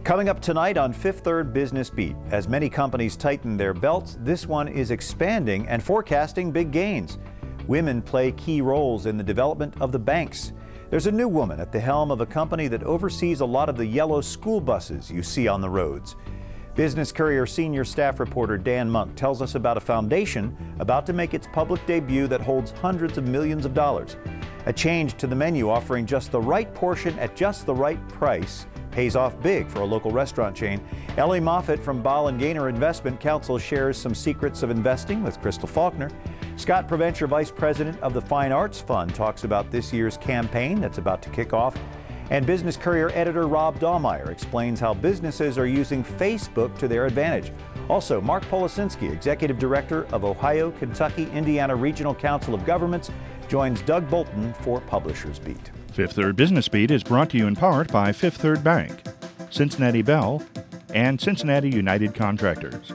Coming up tonight on Fifth Third Business Beat, as many companies tighten their belts, this one is expanding and forecasting big gains. Women play key roles in the development of the banks. There's a new woman at the helm of a company that oversees a lot of the yellow school buses you see on the roads. Business Courier senior staff reporter Dan Monk tells us about a foundation about to make its public debut that holds hundreds of millions of dollars. A change to the menu offering just the right portion at just the right price pays off big for a local restaurant chain. Ellie Moffitt from Ball & Gaynor Investment Counsel shares some secrets of investing with Crystal Faulkner. Scott Provencher, Vice President of the Fine Arts Fund, talks about this year's campaign that's about to kick off. And Business Courier editor Rob Dahlmeyer explains how businesses are using Facebook to their advantage. Also, Mark Policinski, Executive Director of Ohio, Kentucky, Indiana Regional Council of Governments, joins Doug Bolton for Publishers Beat. Fifth Third Business Beat is brought to you in part by Fifth Third Bank, Cincinnati Bell, and Cincinnati United Contractors.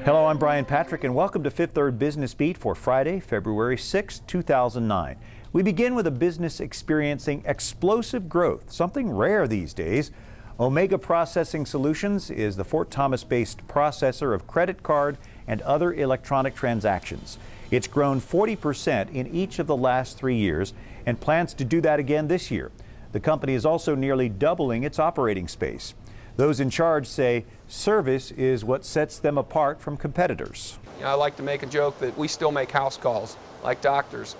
Hello, I'm Brian Patrick, and welcome to Fifth Third Business Beat for Friday, February 6, 2009. We begin with a business experiencing explosive growth, something rare these days. Omega Processing Solutions is the Fort Thomas-based processor of credit card and other electronic transactions. It's grown 40% in each of the last 3 years and plans to do that again this year. The company is also nearly doubling its operating space. Those in charge say service is what sets them apart from competitors. I like to make a joke that we still make house calls, like doctors.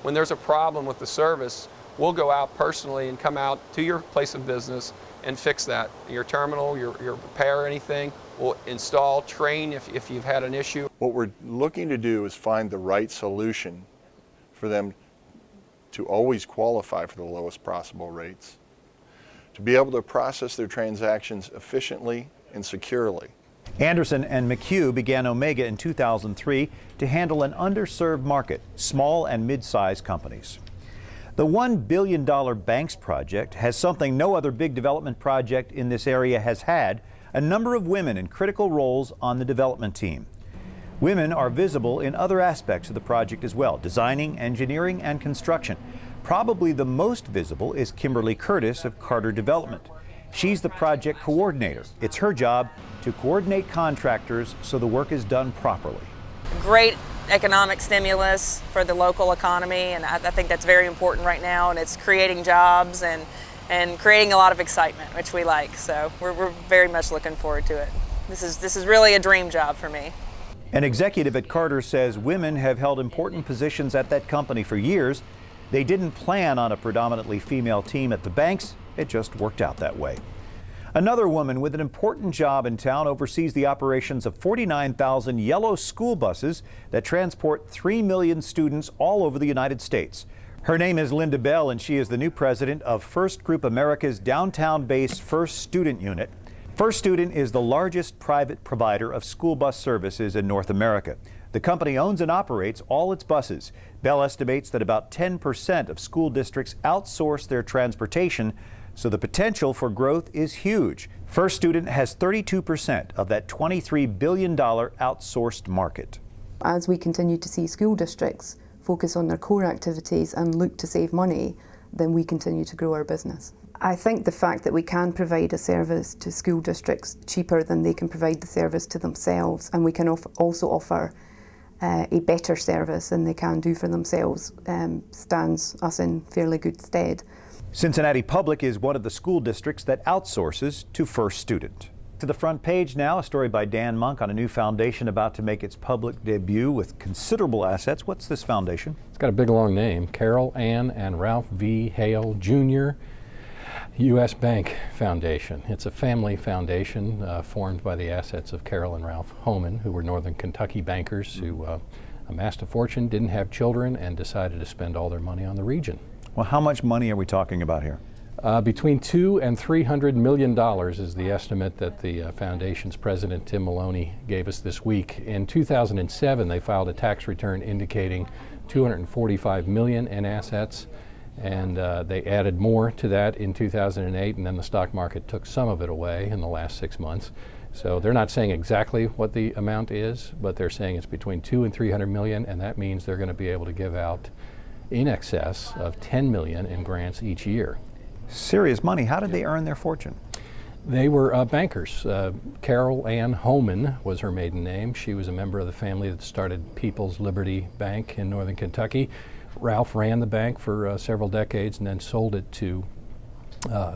When there's a problem with the service, we'll go out personally and come out to your place of business and fix that. Your terminal, your repair, anything. We'll install, train if you've had an issue. What we're looking to do is find the right solution for them to always qualify for the lowest possible rates, to be able to process their transactions efficiently and securely. Anderson and McHugh began Omega in 2003 to handle an underserved market, small and mid-sized companies. The $1 billion Banks project has something no other big development project in this area has had: a number of women in critical roles on the development team. Women are visible in other aspects of the project as well: designing, engineering, and construction. Probably the most visible is Kimberly Curtis of Carter Development. She's the project coordinator. It's her job to coordinate contractors so the work is done properly. Great economic stimulus for the local economy, and I think that's very important right now, and it's creating jobs and creating a lot of excitement, which we like. So we're very much looking forward to it. This is really a dream job for me. An executive at Carter says women have held important positions at that company for years. They didn't plan on a predominantly female team at the Banks. It just worked out that way. Another woman with an important job in town oversees the operations of 49,000 yellow school buses that transport 3 million students all over the United States. Her name is Linda Bell, and she is the new president of First Group America's downtown-based First Student Unit. First Student is the largest private provider of school bus services in North America. The company owns and operates all its buses. Bell estimates that about 10% of school districts outsource their transportation, so the potential for growth is huge. First Student has 32% of that $23 billion outsourced market. As we continue to see school districts focus on their core activities and look to save money, then we continue to grow our business. I think the fact that we can provide a service to school districts cheaper than they can provide the service to themselves, and we can also offer a better service than they can do for themselves, stands us in fairly good stead. Cincinnati Public is one of the school districts that outsources to First Student. To the front page now, a story by Dan Monk on a new foundation about to make its public debut with considerable assets. What's this foundation? It's got a big long name: Carol Ann and Ralph V. Hale Jr. U.S. Bank Foundation. It's a family foundation formed by the assets of Carol and Ralph Homan, who were Northern Kentucky bankers who amassed a fortune, didn't have children, and decided to spend all their money on the region. Well, how much money are we talking about here? Between $200 and $300 million is the estimate that the foundation's president, Tim Maloney, gave us this week. In 2007, they filed a tax return indicating $245 million in assets, and they added more to that in 2008, and then the stock market took some of it away in the last 6 months. So they're not saying exactly what the amount is, but they're saying it's between $200 and $300 million, and that means they're going to be able to give out in excess of $10 million in grants each year. Serious money. How did they earn their fortune? They were bankers. Carol Ann Homan was her maiden name. She was a member of the family that started People's Liberty Bank in northern Kentucky. Ralph ran the bank for several decades and then sold it to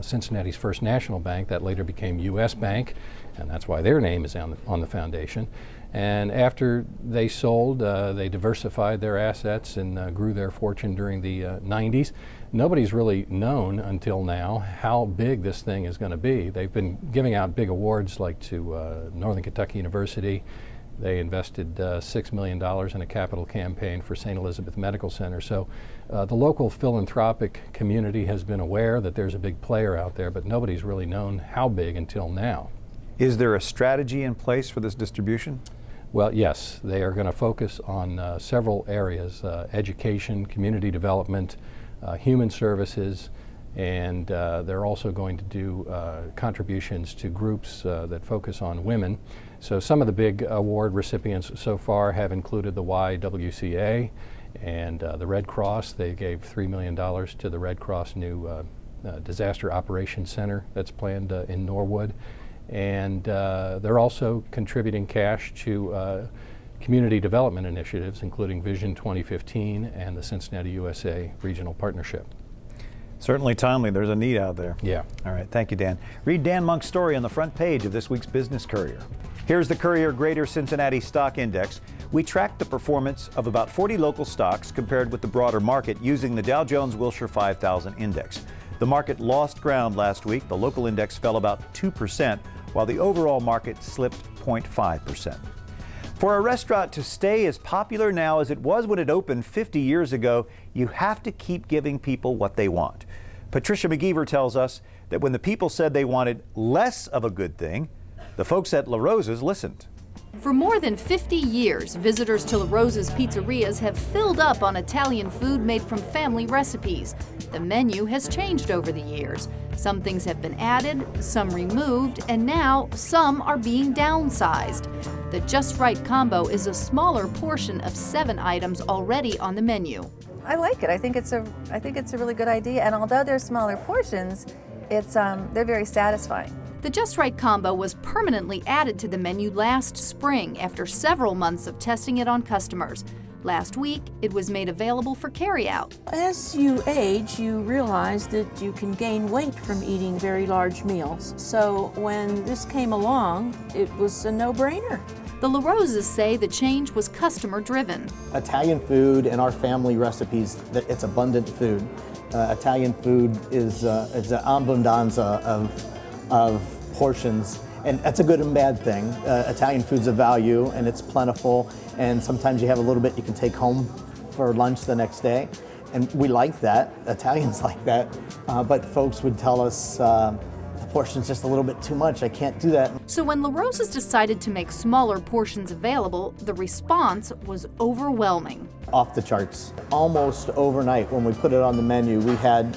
Cincinnati's First National Bank. That later became U.S. Bank, and that's why their name is on the foundation. And after they sold, they diversified their assets and grew their fortune during the 90s. Nobody's really known until now how big this thing is going to be. They've been giving out big awards like to Northern Kentucky University. They invested $6 million in a capital campaign for St. Elizabeth Medical Center. So the local philanthropic community has been aware that there's a big player out there, but nobody's really known how big until now. Is there a strategy in place for this distribution? Well, yes, they are going to focus on several areas, education, community development, human services, and they're also going to do contributions to groups that focus on women. So some of the big award recipients so far have included the YWCA and the Red Cross. They gave $3 million to the Red Cross new Disaster Operations Center that's planned in Norwood. And they're also contributing cash to community development initiatives, including Vision 2015 and the Cincinnati USA Regional Partnership. Certainly timely. There's a need out there. Yeah. All right. Thank you, Dan. Read Dan Monk's story on the front page of this week's Business Courier. Here's the Courier Greater Cincinnati Stock Index. We tracked the performance of about 40 local stocks compared with the broader market using the Dow Jones Wilshire 5000 index. The market lost ground last week. The local index fell about 2%, while the overall market slipped 0.5%. For a restaurant to stay as popular now as it was when it opened 50 years ago, you have to keep giving people what they want. Patricia McGeever tells us that when the people said they wanted less of a good thing, the folks at La Rosa's listened. For more than 50 years, visitors to La Rosa's pizzerias have filled up on Italian food made from family recipes. The menu has changed over the years. Some things have been added, some removed, and now some are being downsized. The Just Right combo is a smaller portion of 7 items already on the menu. I like it. I think it's a really good idea. And although they're smaller portions, they're very satisfying. The Just Right combo was permanently added to the menu last spring after several months of testing it on customers. Last week, it was made available for carryout. As you age, you realize that you can gain weight from eating very large meals. So when this came along, it was a no-brainer. The La Rosas say the change was customer-driven. Italian food and our family recipes, it's abundant food. Italian food is an abbundanza of portions, and that's a good and bad thing. Italian food's a value, and it's plentiful, and sometimes you have a little bit you can take home for lunch the next day, and we like that. Italians like that, but folks would tell us the portion's just a little bit too much. I can't do that. So when La Rosa's decided to make smaller portions available, the response was overwhelming. Off the charts. Almost overnight when we put it on the menu, we had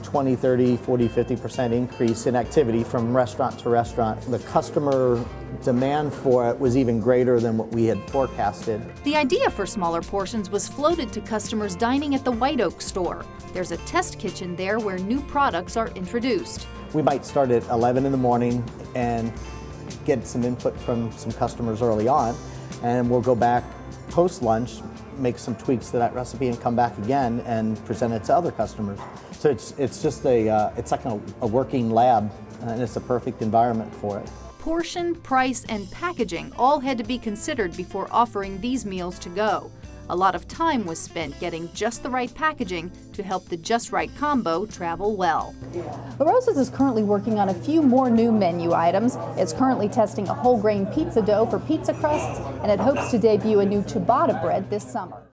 20, 30, 40, 50% increase in activity from restaurant to restaurant. The customer demand for it was even greater than what we had forecasted. The idea for smaller portions was floated to customers dining at the White Oak store. There's a test kitchen there where new products are introduced. We might start at 11 in the morning and get some input from some customers early on, and we'll go back post-lunch, make some tweaks to that recipe and come back again and present it to other customers. So it's just it's like a working lab, and it's a perfect environment for it. Portion, price, and packaging all had to be considered before offering these meals to go. A lot of time was spent getting just the right packaging to help the Just Right combo travel well. La Rosa's is currently working on a few more new menu items. It's currently testing a whole grain pizza dough for pizza crusts, and it hopes to debut a new ciabatta bread this summer.